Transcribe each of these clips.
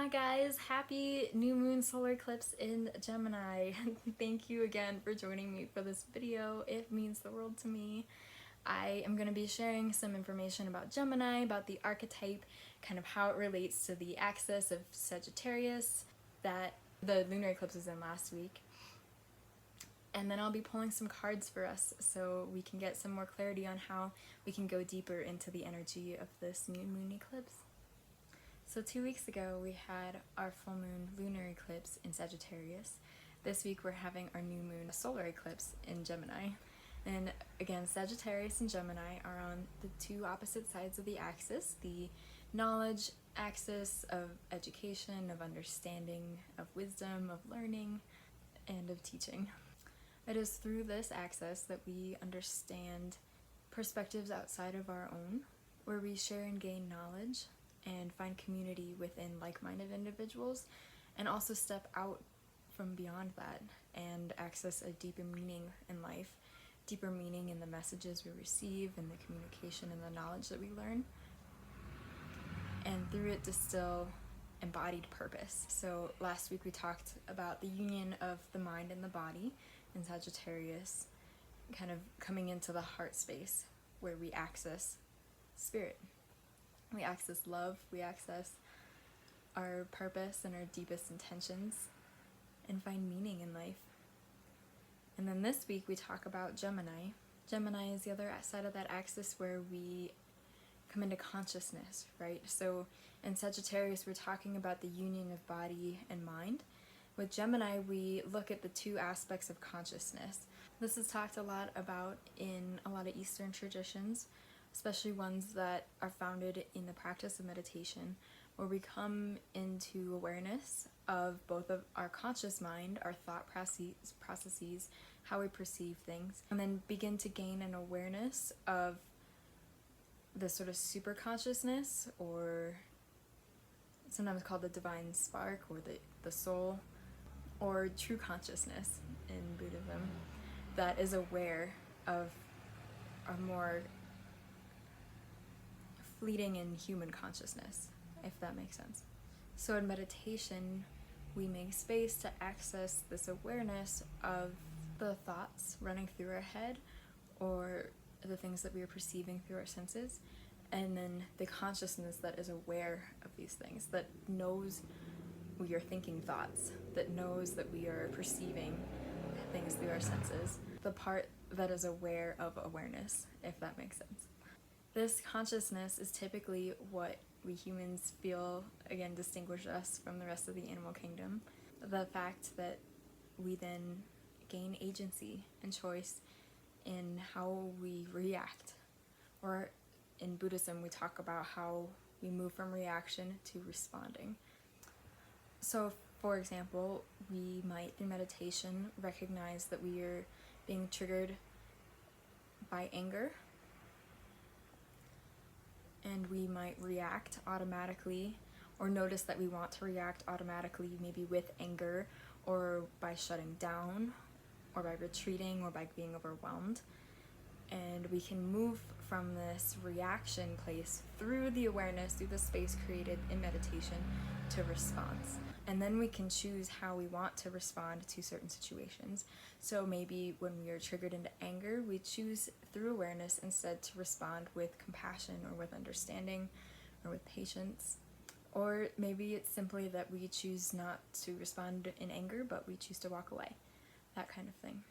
Hi guys, happy new moon solar eclipse in Gemini. Thank you again for joining me for this video. It means the world to me. I am going to be sharing some information about Gemini, about the archetype, kind of how it relates to the axis of Sagittarius that the lunar eclipse was in last week. And then I'll be pulling some cards for us so we can get some more clarity on how we can go deeper into the energy of this new moon eclipse. So 2 weeks ago we had our full moon lunar eclipse in Sagittarius. This week we're having our new moon solar eclipse in Gemini. And again, Sagittarius and Gemini are on the two opposite sides of the axis, the knowledge axis of education, of understanding, of wisdom, of learning, and of teaching. It is through this axis that we understand perspectives outside of our own, where we share and gain knowledge and find community within like-minded individuals, and also step out from beyond that and access a deeper meaning in life, deeper meaning in the messages we receive and the communication and the knowledge that we learn, and through it distill embodied purpose. So last week we talked about the union of the mind and the body in Sagittarius, kind of coming into the heart space where we access spirit. We access love, we access our purpose and our deepest intentions, and find meaning in life. And then this week we talk about Gemini. Gemini is the other side of that axis where we come into consciousness, right? So in Sagittarius we're talking about the union of body and mind. With Gemini we look at the two aspects of consciousness. This is talked a lot about in a lot of Eastern traditions, especially ones that are founded in the practice of meditation, where we come into awareness of both of our conscious mind, our thought processes, how we perceive things, and then begin to gain an awareness of the sort of super consciousness, or sometimes called the divine spark, or the soul, or true consciousness in Buddhism, that is aware of our more fleeting in human consciousness, if that makes sense. So in meditation, we make space to access this awareness of the thoughts running through our head, or the things that we are perceiving through our senses, and then the consciousness that is aware of these things, that knows we are thinking thoughts, that knows that we are perceiving things through our senses, the part that is aware of awareness, if that makes sense. This consciousness is typically what we humans feel, again, distinguish us from the rest of the animal kingdom. The fact that we then gain agency and choice in how we react. Or in Buddhism, we talk about how we move from reaction to responding. So, for example, we might, in meditation, recognize that we are being triggered by anger, and we might react automatically, or notice that we want to react automatically, maybe with anger, or by shutting down, or by retreating, or by being overwhelmed. And we can move from this reaction place through the awareness, through the space created in meditation, to response. And then we can choose how we want to respond to certain situations. So maybe when we are triggered into anger, we choose through awareness instead to respond with compassion, or with understanding, or with patience. Or maybe it's simply that we choose not to respond in anger, but we choose to walk away. That kind of thing.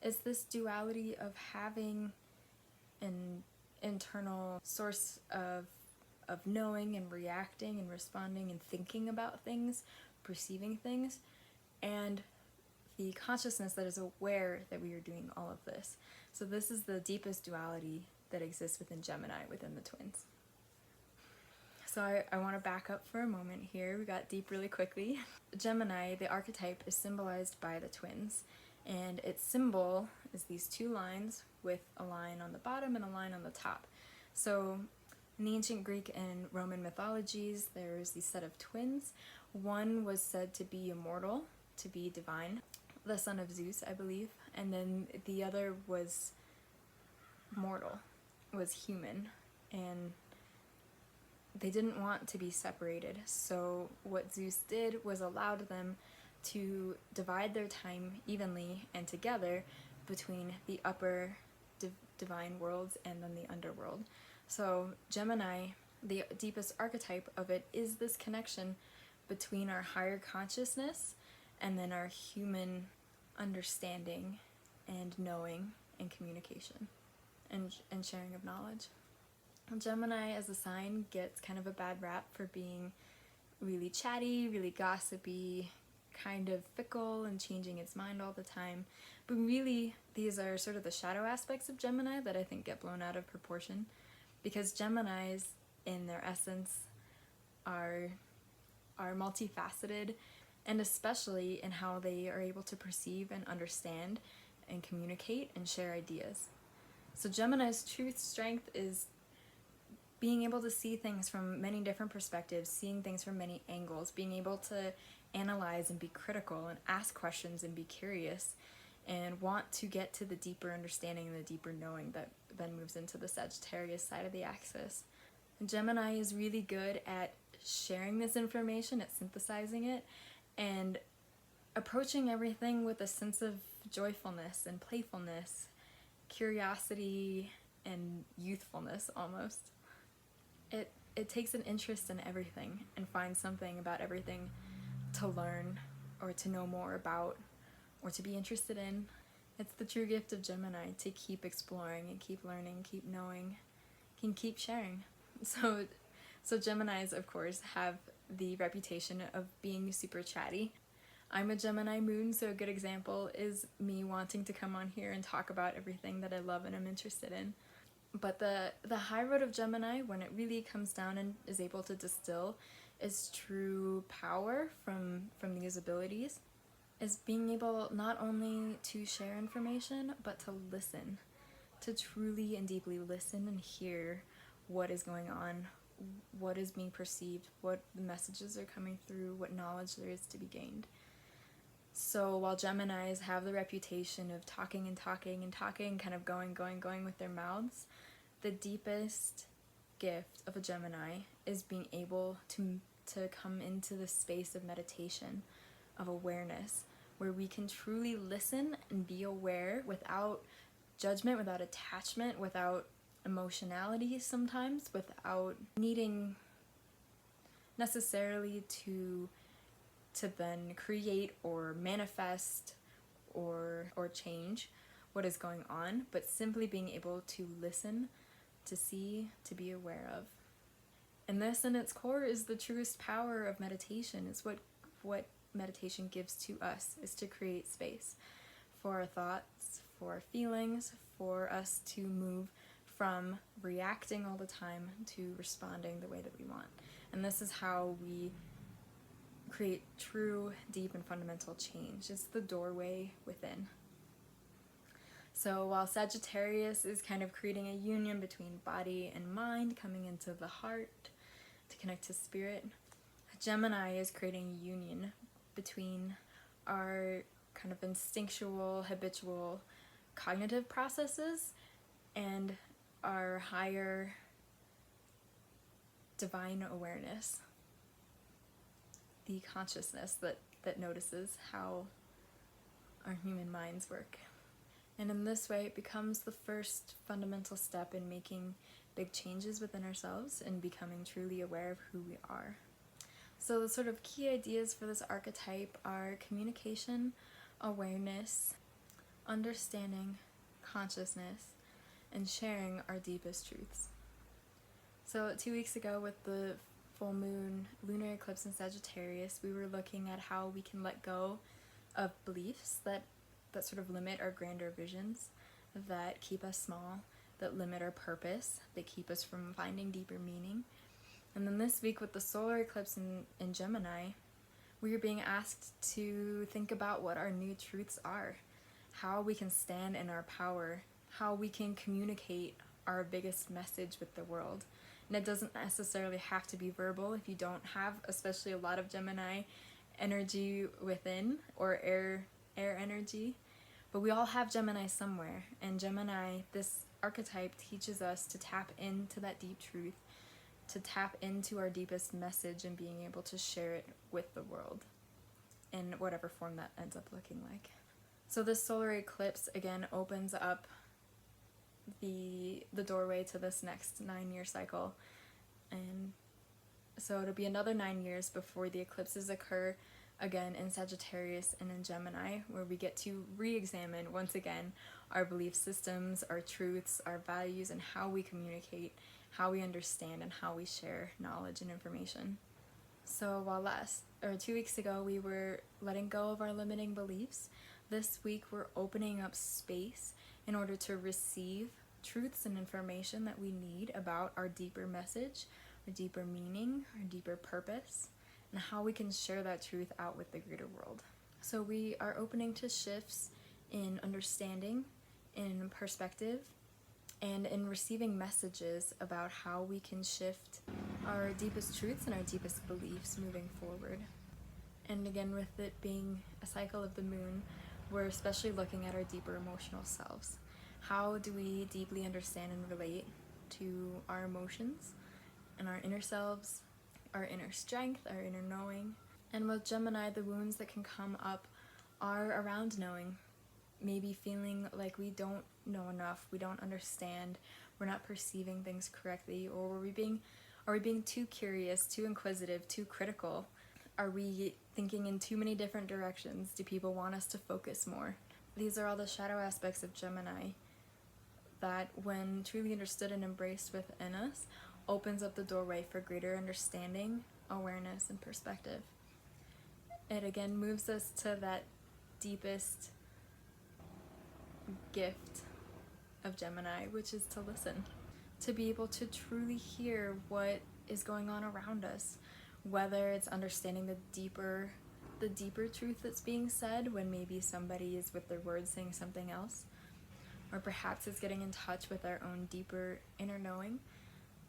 It's this duality of having an internal source of knowing and reacting and responding and thinking about things, perceiving things, and the consciousness that is aware that we are doing all of this. So this is the deepest duality that exists within Gemini, within the twins. So I want to back up for a moment here. We got deep really quickly. Gemini, the archetype, is symbolized by the twins, and its symbol is these two lines with a line on the bottom and a line on the top. So in the ancient Greek and Roman mythologies, there's these set of twins. One was said to be immortal, to be divine, the son of Zeus, I believe, and then the other was mortal, was human, and they didn't want to be separated. So what Zeus did was allowed them to divide their time evenly and together between the upper divine worlds and then the underworld. So Gemini, the deepest archetype of it, is this connection between our higher consciousness and then our human understanding and knowing and communication and sharing of knowledge. Gemini as a sign gets kind of a bad rap for being really chatty, really gossipy, kind of fickle and changing its mind all the time. But really, these are sort of the shadow aspects of Gemini that I think get blown out of proportion, because Geminis, in their essence, are multifaceted, and especially in how they are able to perceive and understand and communicate and share ideas. So Gemini's truth strength is being able to see things from many different perspectives, seeing things from many angles, being able to analyze and be critical and ask questions and be curious and want to get to the deeper understanding and the deeper knowing that then moves into the Sagittarius side of the axis. And Gemini is really good at sharing this information, at synthesizing it, and approaching everything with a sense of joyfulness and playfulness, curiosity and youthfulness almost. It takes an interest in everything and finds something about everything to learn or to know more about or to be interested in. It's the true gift of Gemini to keep exploring and keep learning, keep knowing, and keep sharing. So Geminis, of course, have the reputation of being super chatty. I'm a Gemini moon, so a good example is me wanting to come on here and talk about everything that I love and I'm interested in. But the high road of Gemini, when it really comes down and is able to distill its true power from these abilities, is being able not only to share information, but to listen, to truly and deeply listen and hear what is going on, what is being perceived, what messages are coming through, what knowledge there is to be gained. So while Geminis have the reputation of talking and talking and talking, kind of going with their mouths, the deepest gift of a Gemini is being able to come into the space of meditation, of awareness, where we can truly listen and be aware without judgment, without attachment, without emotionality sometimes, without needing necessarily to then create or manifest or change what is going on, but simply being able to listen, to see, to be aware of. And this in its core is the truest power of meditation. It's what meditation gives to us, is to create space for our thoughts, for our feelings, for us to move from reacting all the time to responding the way that we want. And this is how we create true, deep, and fundamental change. It's the doorway within. So while Sagittarius is kind of creating a union between body and mind, coming into the heart to connect to spirit, Gemini is creating a union between our kind of instinctual, habitual, cognitive processes and our higher divine awareness, the consciousness that notices how our human minds work. And in this way, it becomes the first fundamental step in making big changes within ourselves and becoming truly aware of who we are. So the sort of key ideas for this archetype are communication, awareness, understanding, consciousness, and sharing our deepest truths. So 2 weeks ago with the full moon lunar eclipse in Sagittarius, we were looking at how we can let go of beliefs that sort of limit our grander visions, that keep us small, that limit our purpose, that keep us from finding deeper meaning. And then this week with the solar eclipse in Gemini, we are being asked to think about what our new truths are, how we can stand in our power, how we can communicate our biggest message with the world. And it doesn't necessarily have to be verbal if you don't have, especially a lot of Gemini energy within, or air energy. But we all have Gemini somewhere, and Gemini, this archetype, teaches us to tap into that deep truth, to tap into our deepest message and being able to share it with the world in whatever form that ends up looking like. So this solar eclipse again opens up the doorway to this next 9-year cycle, and so it'll be another 9 years before the eclipses occur again in Sagittarius and in Gemini, where we get to re-examine once again our belief systems, our truths, our values, and how we communicate, how we understand, and how we share knowledge and information. So while 2 weeks ago we were letting go of our limiting beliefs, this week we're opening up space in order to receive truths and information that we need about our deeper message, our deeper meaning, our deeper purpose, and how we can share that truth out with the greater world. So we are opening to shifts in understanding, in perspective, and in receiving messages about how we can shift our deepest truths and our deepest beliefs moving forward. And again, with it being a cycle of the moon, we're especially looking at our deeper emotional selves. How do we deeply understand and relate to our emotions and our inner selves, our inner strength, our inner knowing? And with Gemini, the wounds that can come up are around knowing, maybe feeling like we don't know enough, we don't understand, we're not perceiving things correctly, or are we being too curious, too inquisitive, too critical? Are we thinking in too many different directions? Do people want us to focus more? These are all the shadow aspects of Gemini that, when truly understood and embraced within us, opens up the doorway for greater understanding, awareness, and perspective. It again moves us to that deepest gift of Gemini, which is to listen, to be able to truly hear what is going on around us, whether it's understanding the deeper truth that's being said when maybe somebody is with their words saying something else, or perhaps it's getting in touch with our own deeper inner knowing,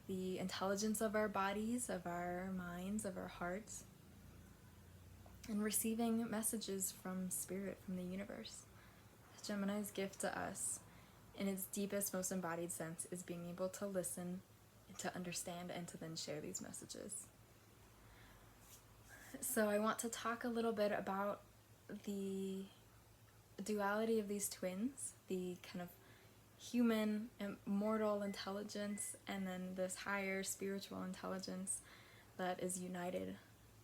the intelligence of our bodies, of our minds, of our hearts, and receiving messages from spirit, from the universe. Gemini's gift to us, in its deepest, most embodied sense, is being able to listen, to understand, and to then share these messages. So I want to talk a little bit about the duality of these twins, the kind of human and mortal intelligence, and then this higher spiritual intelligence that is united,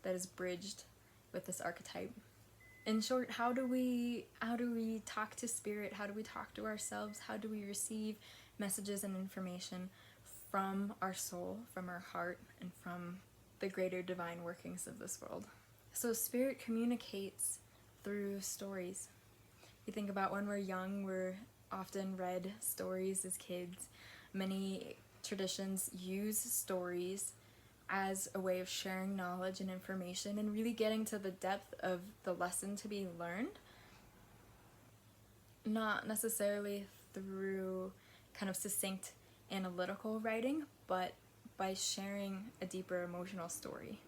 that is bridged with this archetype. In short, how do we talk to spirit? How do we talk to ourselves? How do we receive messages and information from our soul, from our heart, and from the greater divine workings of this world? So spirit communicates through stories. You think about when we're young, we're often read stories as kids. Many traditions use stories as a way of sharing knowledge and information and really getting to the depth of the lesson to be learned. Not necessarily through kind of succinct analytical writing, but by sharing a deeper emotional story.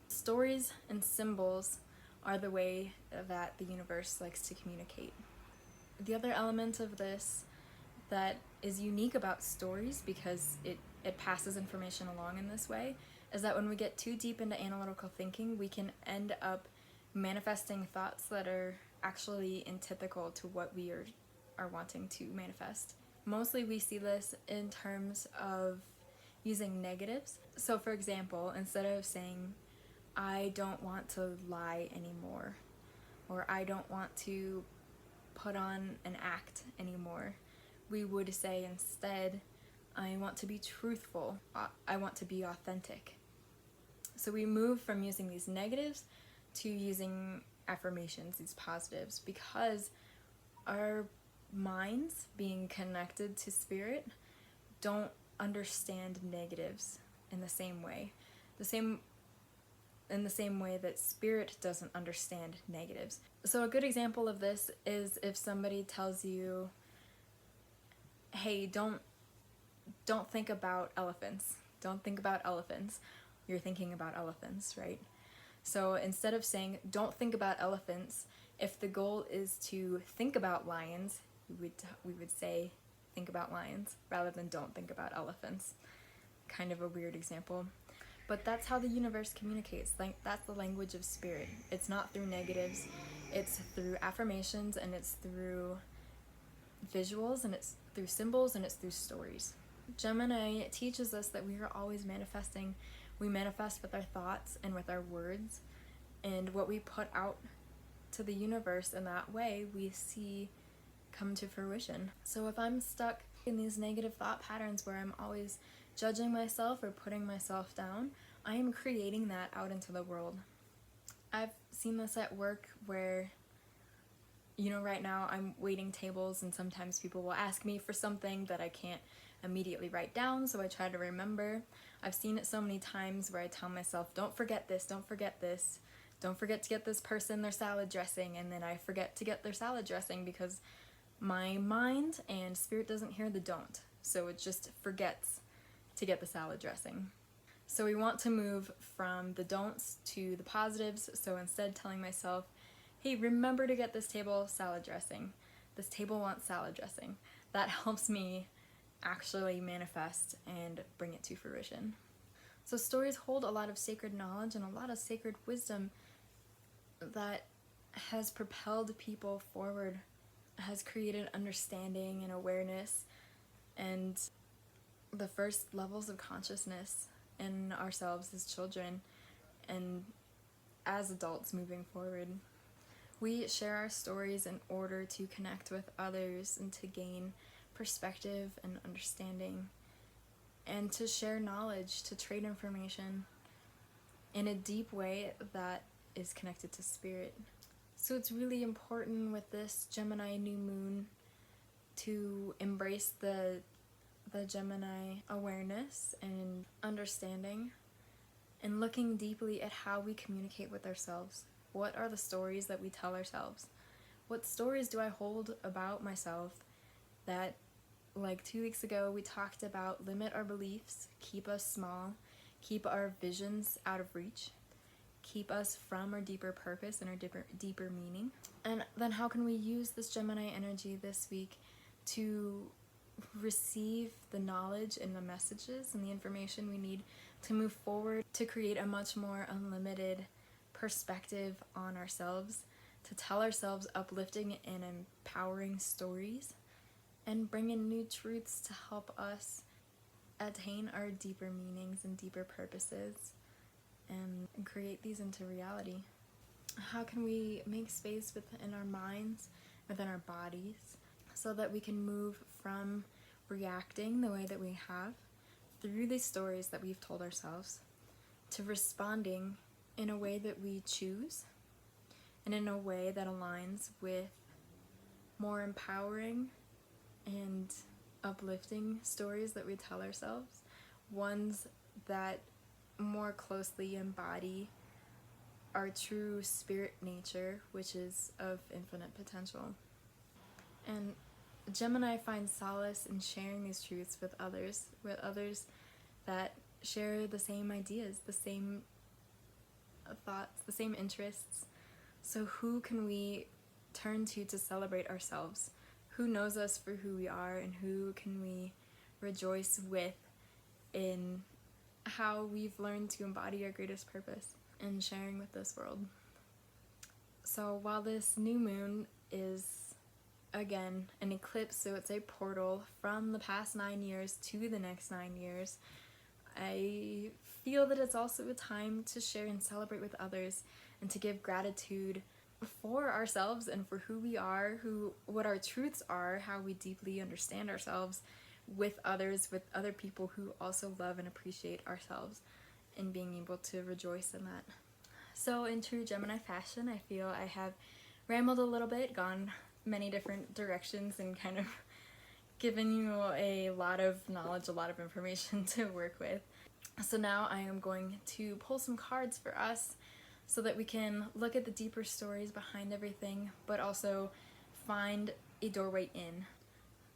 Stories and symbols are the way that the universe likes to communicate. The other element of this that is unique about stories, because it passes information along in this way, is that when we get too deep into analytical thinking, we can end up manifesting thoughts that are actually antithetical to what we are wanting to manifest. Mostly we see this in terms of using negatives. So for example, instead of saying, I don't want to lie anymore, or I don't want to put on an act anymore, we would say instead, I want to be truthful, I want to be authentic. So we move from using these negatives to using affirmations, these positives, because our minds, being connected to spirit, don't understand negatives in the same way. In the same way that spirit doesn't understand negatives. So a good example of this is if somebody tells you, hey, don't think about elephants. Don't think about elephants. You're thinking about elephants, right? So instead of saying, don't think about elephants, if the goal is to think about lions, we would say, think about lions, rather than don't think about elephants. kind of a weird example. But that's how the universe communicates. Like, that's the language of spirit. It's not through negatives, it's through affirmations, and it's through visuals, and it's through symbols, and it's through stories. Gemini teaches us that we are always manifesting. We manifest with our thoughts and with our words, and what we put out to the universe in that way we see come to fruition. So if I'm stuck in these negative thought patterns where I'm always judging myself or putting myself down, I am creating that out into the world. I've seen this at work where, you know, right now I'm waiting tables and sometimes people will ask me for something that I can't immediately write down, so I try to remember. I've seen it so many times where I tell myself, don't forget this, don't forget this, don't forget to get this person their salad dressing, and then I forget to get their salad dressing because my mind and spirit doesn't hear the don't, so it just forgets to get the salad dressing. So we want to move from the don'ts to the positives, so instead telling myself, hey, remember to get this table salad dressing. This table wants salad dressing. That helps me actually manifest and bring it to fruition. So stories hold a lot of sacred knowledge and a lot of sacred wisdom that has propelled people forward, has created understanding and awareness and the first levels of consciousness in ourselves as children and as adults moving forward. We share our stories in order to connect with others and to gain perspective and understanding, and to share knowledge, to trade information in a deep way that is connected to spirit. So it's really important with this Gemini new moon to embrace the Gemini awareness and understanding and looking deeply at how we communicate with ourselves. What are the stories that we tell ourselves? What stories do I hold about myself that, like 2 weeks ago, we talked about limit our beliefs, keep us small, keep our visions out of reach, keep us from our deeper purpose and our deeper meaning? And then how can we use this Gemini energy this week to receive the knowledge and the messages and the information we need to move forward, to create a much more unlimited perspective on ourselves, to tell ourselves uplifting and empowering stories, and bring in new truths to help us attain our deeper meanings and deeper purposes and create these into reality? How can we make space within our minds, within our bodies, so that we can move from reacting the way that we have through these stories that we've told ourselves to responding in a way that we choose and in a way that aligns with more empowering and uplifting stories that we tell ourselves, ones that more closely embody our true spirit nature, which is of infinite potential. And Gemini finds solace in sharing these truths with others that share the same ideas, the same thoughts, the same interests. So who can we turn to celebrate ourselves? Who knows us for who we are, and who can we rejoice with in how we've learned to embody our greatest purpose and sharing with this world? So while this new moon is, again, an eclipse, so it's a portal from the past 9 years to the next 9 years, I feel that it's also a time to share and celebrate with others and to give gratitude for ourselves and for who we are, what our truths are, how we deeply understand ourselves with others, with other people who also love and appreciate ourselves, and being able to rejoice in that. So in true Gemini fashion, I feel I have rambled a little bit, gone many different directions, and kind of given you a lot of knowledge, a lot of information to work with. So now I am going to pull some cards for us so that we can look at the deeper stories behind everything, but also find a doorway in.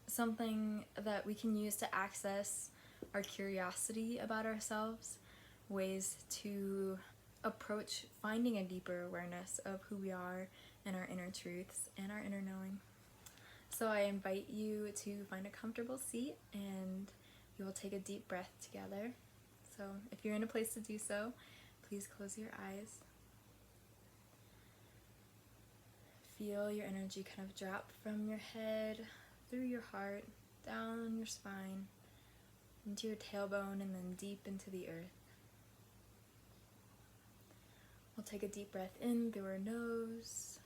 Something that we can use to access our curiosity about ourselves, ways to approach finding a deeper awareness of who we are and our inner truths and our inner knowing. So I invite you to find a comfortable seat, and we will take a deep breath together. So if you're in a place to do so, please close your eyes. Feel your energy kind of drop from your head, through your heart, down your spine, into your tailbone, and then deep into the earth. We'll take a deep breath in through our nose.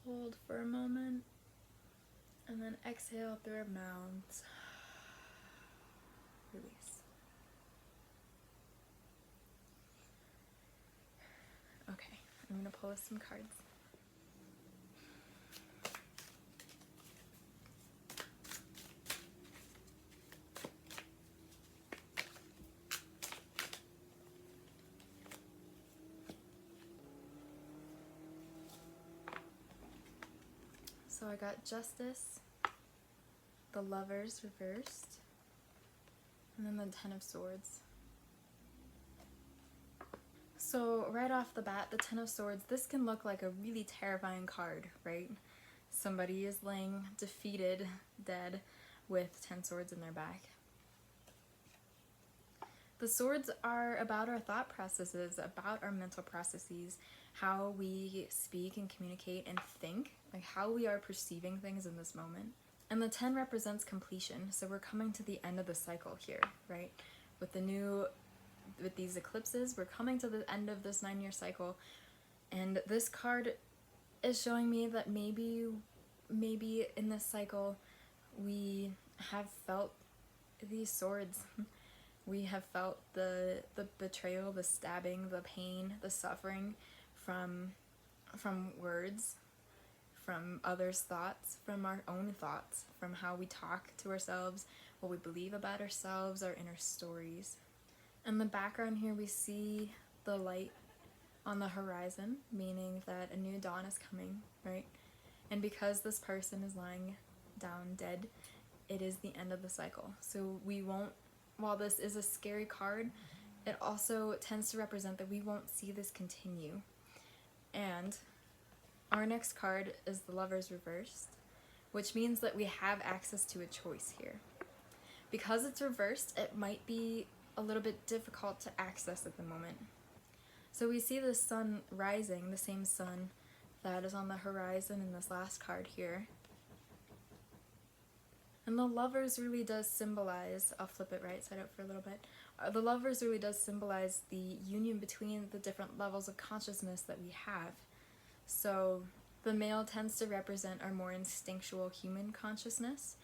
Hold for a moment. And then exhale through our mouths. Release. Okay, I'm going to pull some cards. So I got Justice, the Lovers reversed, and then the Ten of Swords. So right off the bat, the Ten of Swords, this can look like a really terrifying card, right? Somebody is laying defeated, dead, with 10 swords in their back. The swords are about our thought processes, about our mental processes, how we speak and communicate and think, like how we are perceiving things in this moment. And the 10 represents completion, so we're coming to the end of the cycle here, right? With these eclipses, we're coming to the end of this 9-year cycle, and this card is showing me that maybe in this cycle we have felt these swords. We have felt the betrayal, the stabbing, the pain, the suffering from words, from others' thoughts, from our own thoughts, from how we talk to ourselves, what we believe about ourselves, our inner stories. In the background here we see the light on the horizon, meaning that a new dawn is coming, right? And because this person is lying down dead, it is the end of the cycle. So we won't, while this is a scary card, it also tends to represent that we won't see this continue. And our next card is the Lovers reversed, which means that we have access to a choice here. Because it's reversed, it might be a little bit difficult to access at the moment. So we see the sun rising, the same sun that is on the horizon in this last card here. And the Lovers really does symbolize, I'll flip it right side up for a little bit, the Lovers really does symbolize the union between the different levels of consciousness that we have. So the male tends to represent our more instinctual human consciousness.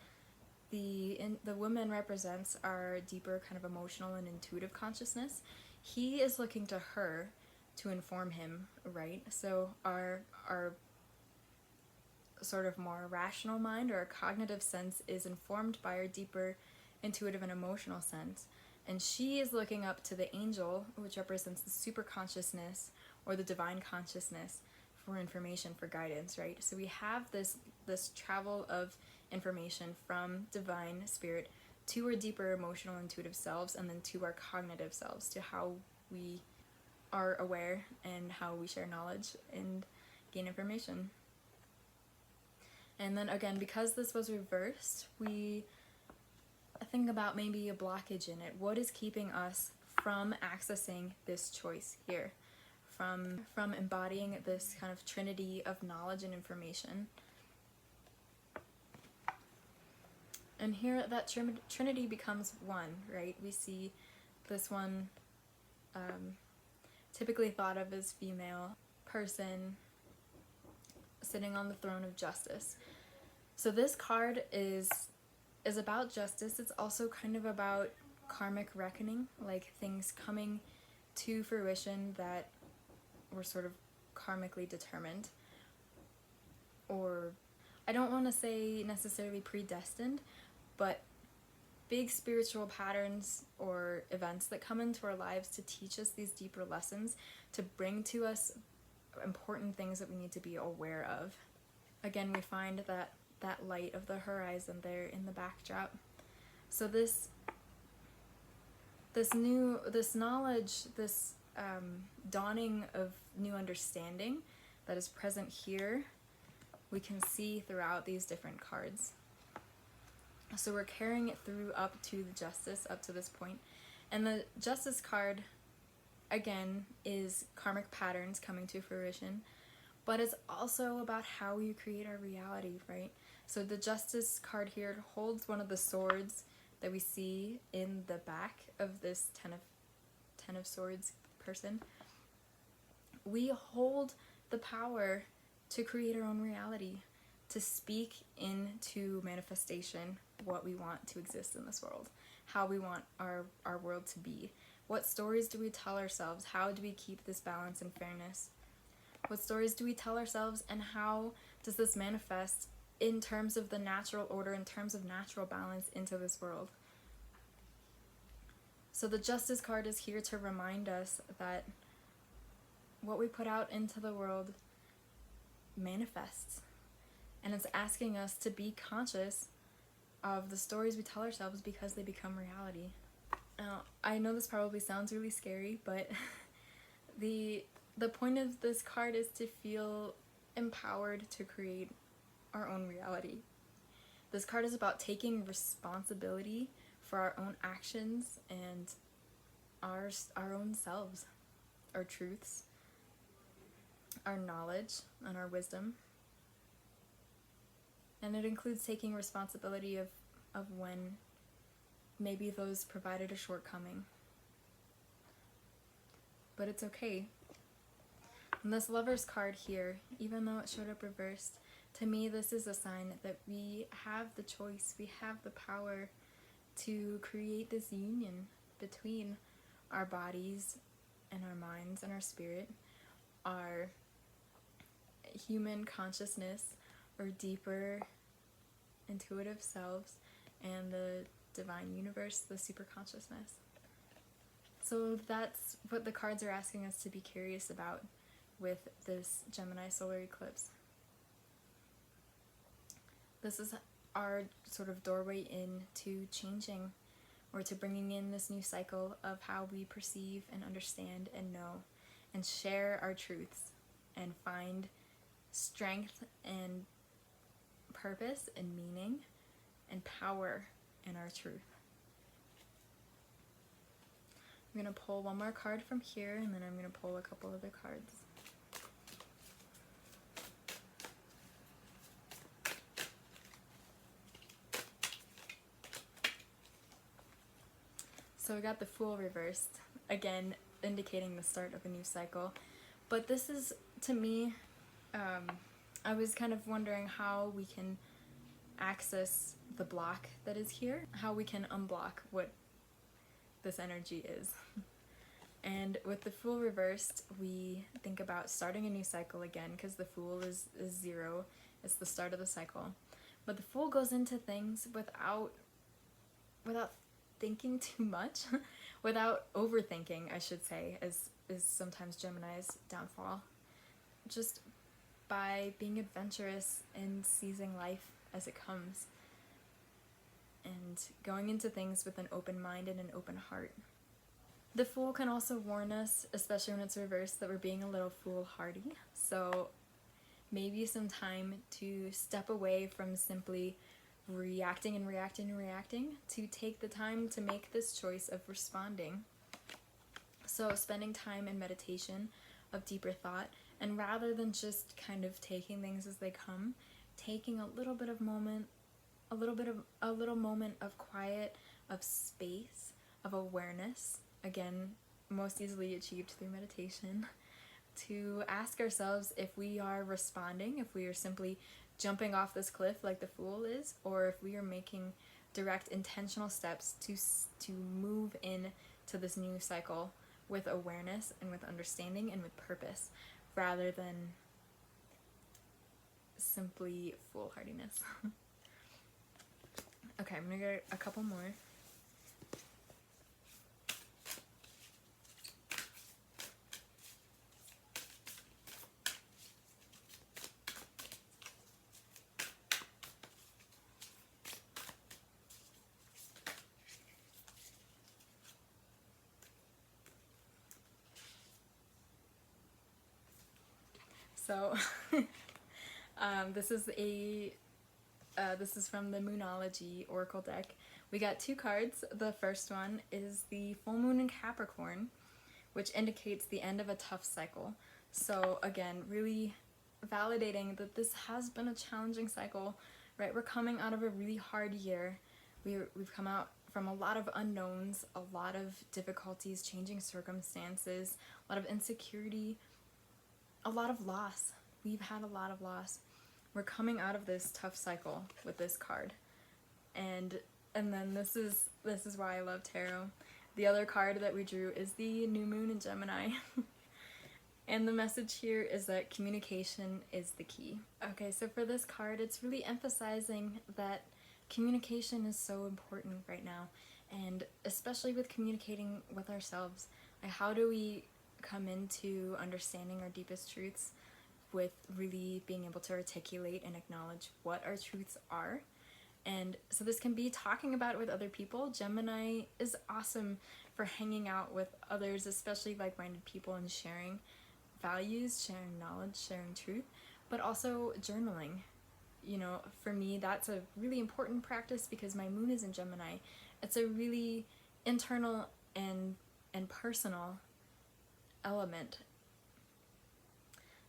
The woman represents our deeper kind of emotional and intuitive consciousness. He is looking to her to inform him, right? So our sort of more rational mind or our cognitive sense is informed by our deeper intuitive and emotional sense. And she is looking up to the angel, which represents the super consciousness or the divine consciousness, for information, for guidance, right? So we have this travel of information from divine spirit to our deeper emotional intuitive selves, and then to our cognitive selves, to how we are aware and how we share knowledge and gain information. And then again, because this was reversed, we think about maybe a blockage in it. What is keeping us from accessing this choice here? From embodying this kind of trinity of knowledge and information. And here that trinity becomes one, right? We see this one typically thought of as female person sitting on the throne of justice. So this card is about justice. It's also kind of about karmic reckoning, like things coming to fruition that were sort of karmically determined, or I don't want to say necessarily predestined, but big spiritual patterns or events that come into our lives to teach us these deeper lessons, to bring to us important things that we need to be aware of. Again, we find that light of the horizon there in the backdrop. So this knowledge, this dawning of new understanding that is present here, we can see throughout these different cards. So we're carrying it through up to the Justice, up to this point. And the Justice card, again, is karmic patterns coming to fruition, but it's also about how you create our reality, right? So the Justice card here holds one of the swords that we see in the back of this Ten of Swords person. We hold the power to create our own reality, to speak into manifestation what we want to exist in this world, how we want our world to be. What stories do we tell ourselves? How do we keep this balance and fairness? What stories do we tell ourselves, and how does this manifest in terms of the natural order, in terms of natural balance into this world? So the Justice card is here to remind us that what we put out into the world manifests. And it's asking us to be conscious of the stories we tell ourselves because they become reality. Now, I know this probably sounds really scary, but the point of this card is to feel empowered to create our own reality. This card is about taking responsibility for our own actions and our own selves, our truths, our knowledge, and our wisdom. And it includes taking responsibility of when maybe those provided a shortcoming. But it's okay. And this Lover's card here, even though it showed up reversed, to me this is a sign that we have the choice, we have the power to create this union between our bodies and our minds and our spirit, our human consciousness, or deeper intuitive selves, and the divine universe, the super consciousness. So that's what the cards are asking us to be curious about with this Gemini solar eclipse. This is our sort of doorway into changing, or to bringing in this new cycle of how we perceive and understand and know and share our truths and find strength and purpose and meaning and power in our truth. I'm going to pull one more card from here, and then I'm going to pull a couple other cards. So we got the Fool reversed, again indicating the start of a new cycle. But this is, to me, I was kind of wondering how we can access the block that is here, how we can unblock what this energy is. And with the Fool reversed, we think about starting a new cycle again, because the Fool is zero, it's the start of the cycle. But the Fool goes into things without thinking too much, without overthinking, I should say, is sometimes Gemini's downfall. Just by being adventurous and seizing life as it comes, and going into things with an open mind and an open heart. The Fool can also warn us, especially when it's reversed, that we're being a little foolhardy. So maybe some time to step away from simply reacting and reacting and reacting, to take the time to make this choice of responding. So spending time in meditation, of deeper thought, and rather than just kind of taking things as they come, taking a little moment of quiet, of space, of awareness, again, most easily achieved through meditation, to ask ourselves if we are responding, if we are simply jumping off this cliff like the Fool is, or if we are making direct intentional steps to move in to this new cycle with awareness and with understanding and with purpose, rather than simply foolhardiness. Okay, I'm gonna get a couple more. So, this is a This is from the Moonology Oracle deck. We got 2 cards. The first one is the full moon in Capricorn, which indicates the end of a tough cycle. So again, really validating that this has been a challenging cycle, right? We're coming out of a really hard year. We've come out from a lot of unknowns, a lot of difficulties, changing circumstances, a lot of insecurity, a lot of loss. We've had a lot of loss. We're coming out of this tough cycle with this card. And then this is why I love tarot. The other card that we drew is the new moon in Gemini. And the message here is that communication is the key. Okay, so for this card, it's really emphasizing that communication is so important right now, and especially with communicating with ourselves. Like, how do we come into understanding our deepest truths with really being able to articulate and acknowledge what our truths are? And so this can be talking about it with other people. Gemini is awesome for hanging out with others, especially like-minded people, and sharing values, sharing knowledge, sharing truth, but also journaling. You know, for me, that's a really important practice because my moon is in Gemini. It's a really internal and personal element.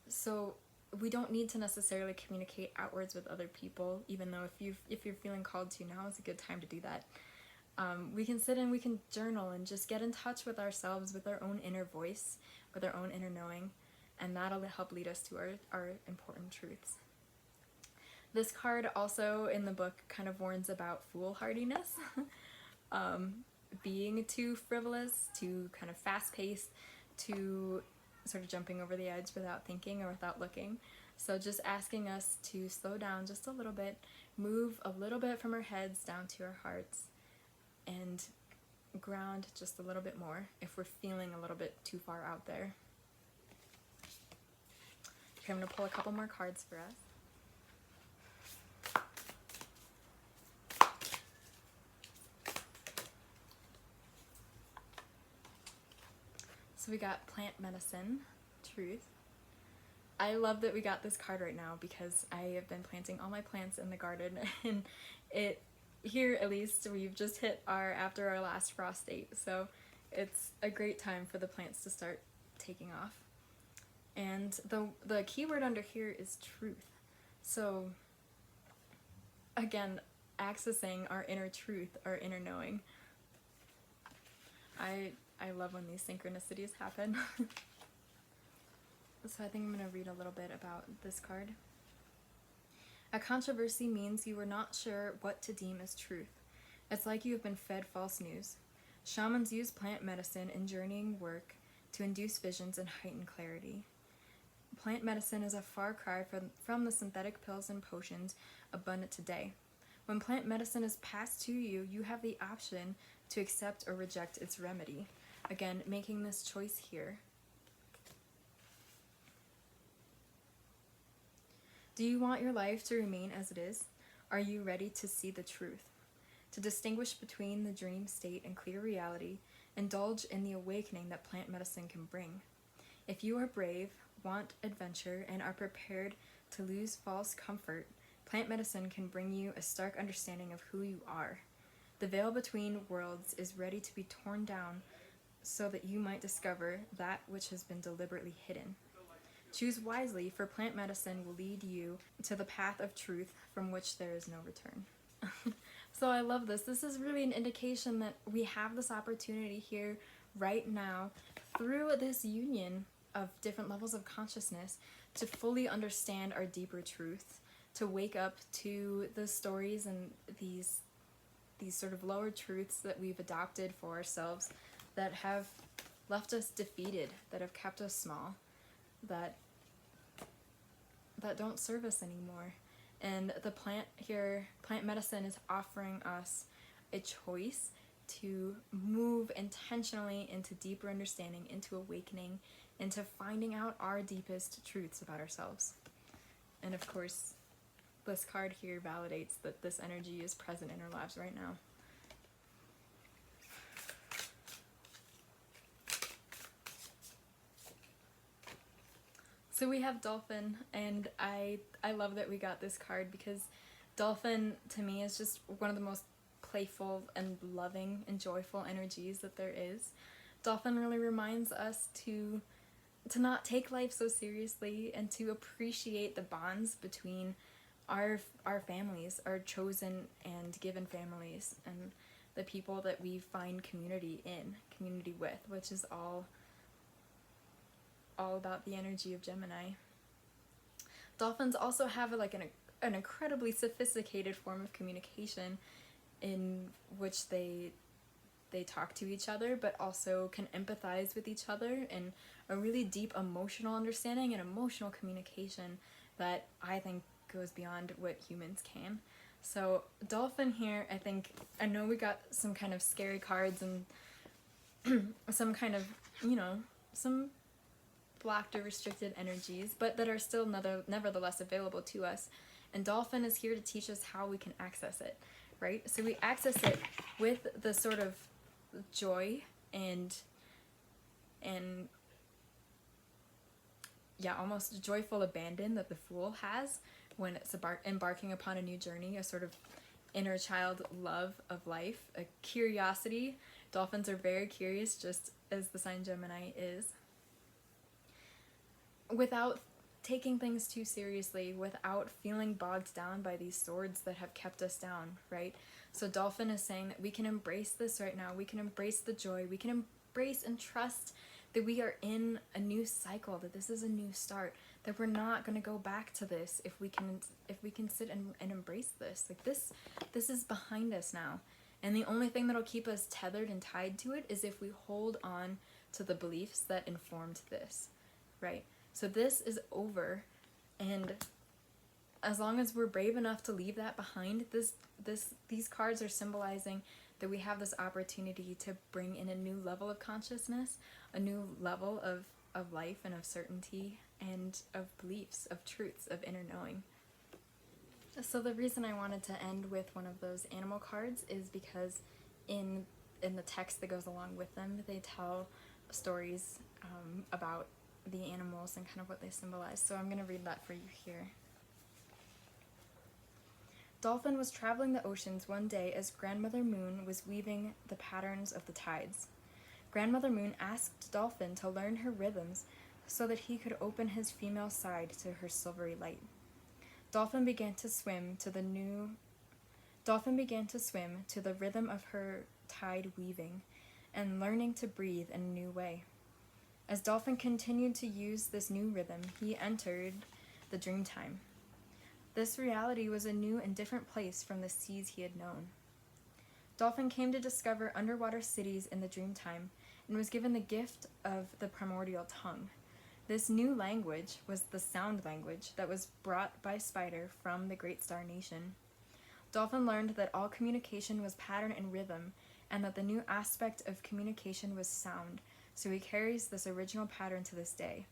So we don't need to necessarily communicate outwards with other people, even though if you're feeling called to, now is a good time to do that. We can sit and we can journal and just get in touch with ourselves, with our own inner voice, with our own inner knowing, and that'll help lead us to our important truths. This card also in the book kind of warns about foolhardiness, being too frivolous, too kind of fast-paced, too sort of jumping over the edge without thinking or without looking. So just asking us to slow down just a little bit, move a little bit from our heads down to our hearts, and ground just a little bit more if we're feeling a little bit too far out there. Okay, I'm going to pull a couple more cards for us. So we got plant medicine, truth. I love that we got this card right now because I have been planting all my plants in the garden, and here at least we've just hit after our last frost date, so it's a great time for the plants to start taking off. And the key word under here is truth. So again, accessing our inner truth, our inner knowing. I love when these synchronicities happen. So I think I'm going to read a little bit about this card. A controversy means you are not sure what to deem as truth. It's like you have been fed false news. Shamans use plant medicine in journeying work to induce visions and heighten clarity. Plant medicine is a far cry from the synthetic pills and potions abundant today. When plant medicine is passed to you, you have the option to accept or reject its remedy. Again, making this choice here. Do you want your life to remain as it is? Are you ready to see the truth? To distinguish between the dream state and clear reality, indulge in the awakening that plant medicine can bring. If you are brave, want adventure, and are prepared to lose false comfort, plant medicine can bring you a stark understanding of who you are. The veil between worlds is ready to be torn down so that you might discover that which has been deliberately hidden. Choose wisely, for plant medicine will lead you to the path of truth from which there is no return. So I love this. This is really an indication that we have this opportunity here right now through this union of different levels of consciousness to fully understand our deeper truths, to wake up to the stories and these sort of lower truths that we've adopted for ourselves that have left us defeated, that have kept us small, that don't serve us anymore. And the plant here, plant medicine, is offering us a choice to move intentionally into deeper understanding, into awakening, into finding out our deepest truths about ourselves. And of course, this card here validates that this energy is present in our lives right now. So we have Dolphin, and I love that we got this card because Dolphin, to me, is just one of the most playful and loving and joyful energies that there is. Dolphin really reminds us to not take life so seriously and to appreciate the bonds between our families, our chosen and given families, and the people that we find community with, which is all about the energy of Gemini. Dolphins also have like an incredibly sophisticated form of communication in which they talk to each other, but also can empathize with each other, and a really deep emotional understanding and emotional communication that I think goes beyond what humans can. So Dolphin here, I know we got some kind of scary cards and some kind of, some blocked or restricted energies, but that are still nevertheless available to us. And Dolphin is here to teach us how we can access it, right? So we access it with the sort of joy and almost joyful abandon that the Fool has when it's embarking upon a new journey, a sort of inner child love of life, a curiosity. Dolphins are very curious, just as the sign Gemini is. Without taking things too seriously, without feeling bogged down by these swords that have kept us down, right? So Dolphin is saying that we can embrace this right now. We can embrace the joy. We can embrace and trust that we are in a new cycle, that this is a new start, that we're not going to go back to this if we can sit and embrace this. Like this is behind us now. And the only thing that'll keep us tethered and tied to it is if we hold on to the beliefs that informed this, right? So this is over, and as long as we're brave enough to leave that behind, these cards are symbolizing that we have this opportunity to bring in a new level of consciousness, a new level of life and of certainty and of beliefs, of truths, of inner knowing. So the reason I wanted to end with one of those animal cards is because in the text that goes along with them, they tell stories about the animals and kind of what they symbolize. So I'm going to read that for you here. Dolphin was traveling the oceans one day as Grandmother Moon was weaving the patterns of the tides. Grandmother Moon asked Dolphin to learn her rhythms so that he could open his female side to her silvery light. Dolphin began to swim to the rhythm of her tide weaving and learning to breathe in a new way. As Dolphin continued to use this new rhythm, he entered the dream time. This reality was a new and different place from the seas he had known. Dolphin came to discover underwater cities in the dream time and was given the gift of the primordial tongue. This new language was the sound language that was brought by Spider from the Great Star Nation. Dolphin learned that all communication was pattern and rhythm, and that the new aspect of communication was sound, so he carries this original pattern to this day.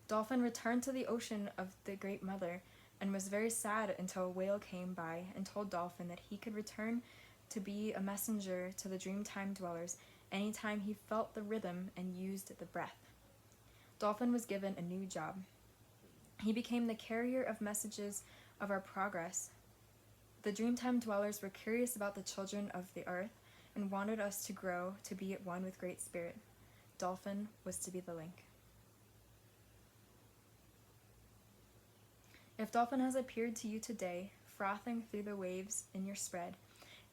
Dolphin returned to the ocean of the Great Mother and was very sad until a whale came by and told Dolphin that he could return to be a messenger to the Dreamtime dwellers anytime he felt the rhythm and used the breath. Dolphin was given a new job. He became the carrier of messages of our progress. The Dreamtime dwellers were curious about the children of the earth and wanted us to grow to be at one with Great Spirit. Dolphin was to be the link. If Dolphin has appeared to you today, frothing through the waves in your spread,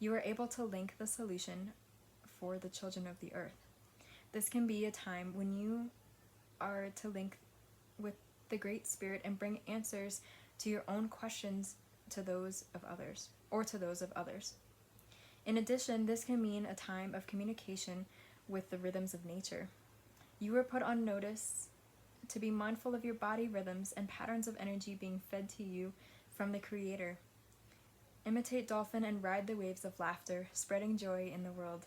you are able to link the solution for the children of the earth. This can be a time when you are to link with the Great Spirit and bring answers to your own questions to those of others, or to those of others. In addition, this can mean a time of communication with the rhythms of nature. You are put on notice to be mindful of your body rhythms and patterns of energy being fed to you from the Creator. Imitate Dolphin and ride the waves of laughter, spreading joy in the world.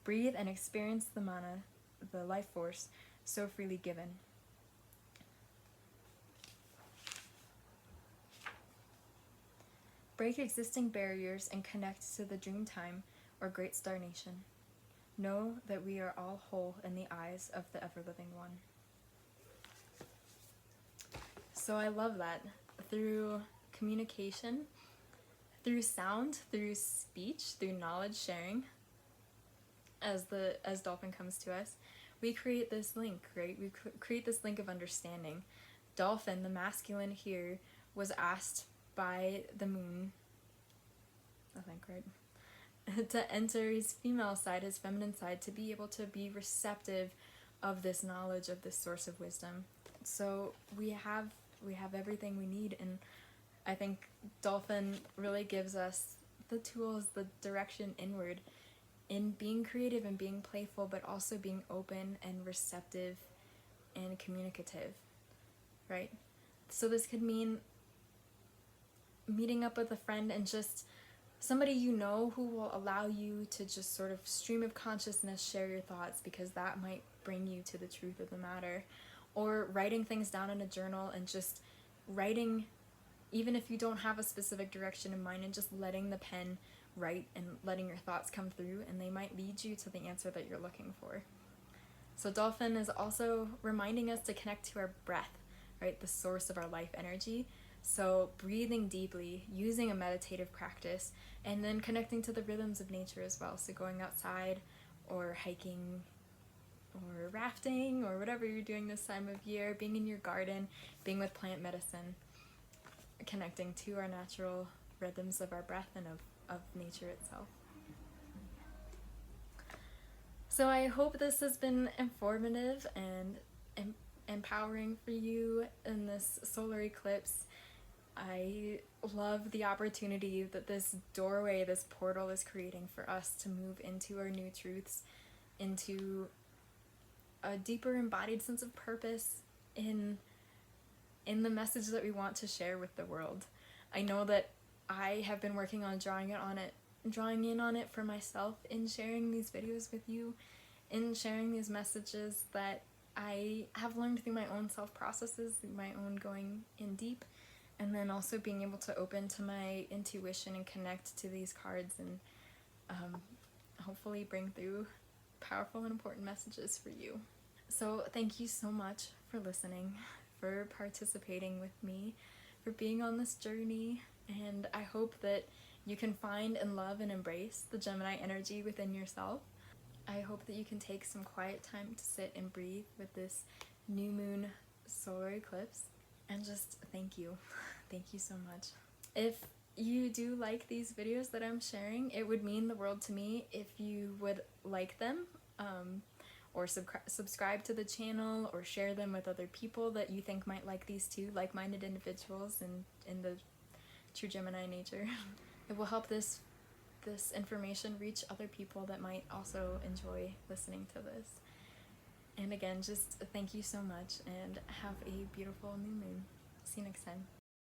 Breathe and experience the mana, the life force, so freely given. Break existing barriers and connect to the Dreamtime or Great Star Nation. Know that we are all whole in the eyes of the ever-living one. So I love that. Through communication, through sound, through speech, through knowledge sharing, as dolphin comes to us, we create this link, right? We create this link of understanding. Dolphin, the masculine here, was asked by the moon, I think, right, to enter his female side, his feminine side, to be able to be receptive of this knowledge, of this source of wisdom. So we have everything we need, and I think dolphin really gives us the tools, the direction inward in being creative and being playful, but also being open and receptive and communicative, right? So this could mean meeting up with a friend and just somebody you know who will allow you to just sort of stream of consciousness share your thoughts, because that might bring you to the truth of the matter. Or writing things down in a journal and just writing, even if you don't have a specific direction in mind, and just letting the pen write and letting your thoughts come through, and they might lead you to the answer that you're looking for. So dolphin is also reminding us to connect to our breath, right? The source of our life energy. So breathing deeply, using a meditative practice, and then connecting to the rhythms of nature as well. So going outside or hiking or rafting or whatever you're doing this time of year, being in your garden, being with plant medicine, connecting to our natural rhythms of our breath and of nature itself. So I hope this has been informative and empowering for you in this solar eclipse. I love the opportunity that this doorway, this portal is creating for us to move into our new truths, into a deeper embodied sense of purpose in the message that we want to share with the world. I know that I have been working on drawing in on it for myself in sharing these videos with you, in sharing these messages that I have learned through my own self-processes, through my own going in deep, and then also being able to open to my intuition and connect to these cards and hopefully bring through powerful and important messages for you. So thank you so much for listening, for participating with me, for being on this journey, and I hope that you can find and love and embrace the Gemini energy within yourself. I hope that you can take some quiet time to sit and breathe with this new moon solar eclipse, and just thank you. Thank you so much. If you do like these videos that I'm sharing, it would mean the world to me if you would like them, or subscribe to the channel, or share them with other people that you think might like these too, like-minded individuals in the true Gemini nature. It will help this information reach other people that might also enjoy listening to this. And again, just thank you so much, and have a beautiful new moon. See you next time.